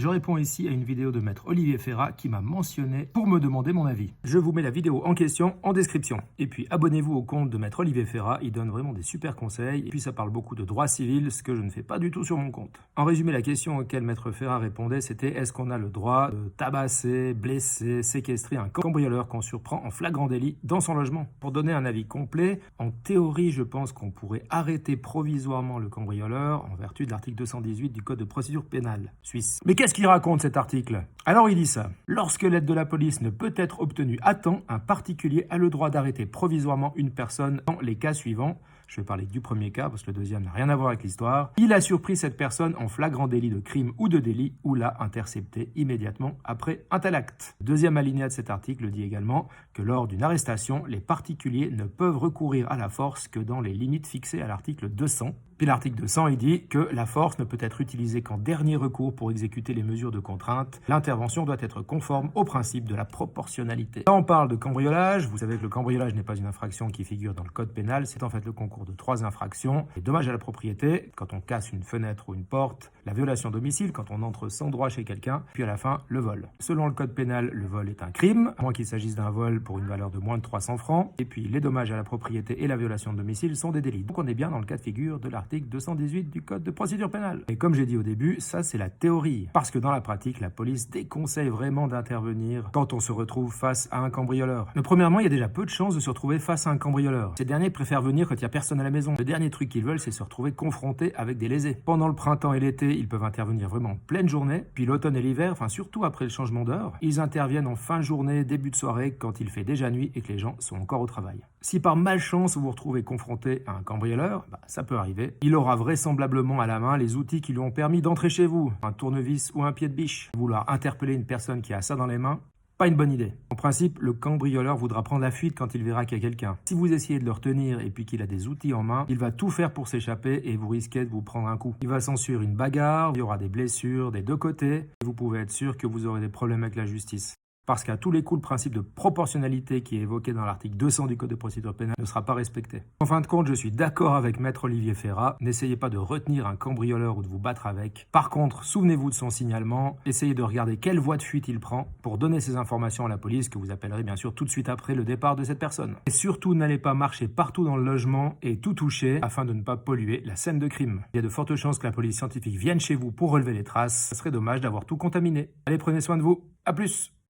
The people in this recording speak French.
Je réponds ici à une vidéo de maître Olivier Ferrat qui m'a mentionné pour me demander mon avis. Je vous mets la vidéo en question en description. Et puis abonnez-vous au compte de maître Olivier Ferrat, il donne vraiment des super conseils. Et puis ça parle beaucoup de droit civil, ce que je ne fais pas du tout sur mon compte. En résumé, la question auquel maître Ferrat répondait, c'était est-ce qu'on a le droit de tabasser, blesser, séquestrer un cambrioleur qu'on surprend en flagrant délit dans son logement? Pour donner un avis complet, en théorie, je pense qu'on pourrait arrêter provisoirement le cambrioleur en vertu de l'article 218 du Code de procédure pénale suisse. Mais qu'est-ce qu'il raconte cet article? Alors il dit ça. Lorsque l'aide de la police ne peut être obtenue à temps, un particulier a le droit d'arrêter provisoirement une personne dans les cas suivants. Je vais parler du premier cas parce que le deuxième n'a rien à voir avec l'histoire. Il a surpris cette personne en flagrant délit de crime ou de délit ou l'a intercepté immédiatement après un tel acte. Le deuxième alinéa de cet article dit également que lors d'une arrestation, les particuliers ne peuvent recourir à la force que dans les limites fixées à l'article 200. Puis l'article 200, il dit que la force ne peut être utilisée qu'en dernier recours pour exécuter les mesures de contrainte. L'intervention doit être conforme au principe de la proportionnalité. Là, on parle de cambriolage. Vous savez que le cambriolage n'est pas une infraction qui figure dans le code pénal. C'est en fait le concours de 3 infractions. Les dommages à la propriété, quand on casse une fenêtre ou une porte. La violation de domicile, quand on entre sans droit chez quelqu'un. Puis à la fin, le vol. Selon le code pénal, le vol est un crime, à moins qu'il s'agisse d'un vol pour une valeur de moins de 300 francs. Et puis les dommages à la propriété et la violation de domicile sont des délits. Donc on est bien dans le cas de figure de l'article 218 du Code de procédure pénale. Et comme j'ai dit au début, ça c'est la théorie. Parce que dans la pratique, la police déconseille vraiment d'intervenir quand on se retrouve face à un cambrioleur. Mais premièrement, il y a déjà peu de chances de se retrouver face à un cambrioleur. Ces derniers préfèrent venir quand il n'y a personne à la maison. Le dernier truc qu'ils veulent, c'est se retrouver confrontés avec des lésés. Pendant le printemps et l'été, ils peuvent intervenir vraiment en pleine journée. Puis l'automne et l'hiver, enfin surtout après le changement d'heure, ils interviennent en fin de journée, début de soirée, quand il fait déjà nuit et que les gens sont encore au travail. Si par malchance vous vous retrouvez confronté à un cambrioleur, ça peut arriver. Il aura vraisemblablement à la main les outils qui lui ont permis d'entrer chez vous, un tournevis ou un pied de biche. Vouloir interpeller une personne qui a ça dans les mains, pas une bonne idée. En principe, le cambrioleur voudra prendre la fuite quand il verra qu'il y a quelqu'un. Si vous essayez de le retenir et puis qu'il a des outils en main, il va tout faire pour s'échapper et vous risquez de vous prendre un coup. Il va s'ensuivre une bagarre, il y aura des blessures des deux côtés et vous pouvez être sûr que vous aurez des problèmes avec la justice. Parce qu'à tous les coups, le principe de proportionnalité qui est évoqué dans l'article 200 du Code de procédure pénale ne sera pas respecté. En fin de compte, je suis d'accord avec maître Olivier Ferrat. N'essayez pas de retenir un cambrioleur ou de vous battre avec. Par contre, souvenez-vous de son signalement. Essayez de regarder quelle voie de fuite il prend pour donner ces informations à la police que vous appellerez bien sûr tout de suite après le départ de cette personne. Et surtout, n'allez pas marcher partout dans le logement et tout toucher afin de ne pas polluer la scène de crime. Il y a de fortes chances que la police scientifique vienne chez vous pour relever les traces. Ce serait dommage d'avoir tout contaminé. Allez, prenez soin de vous. À plus!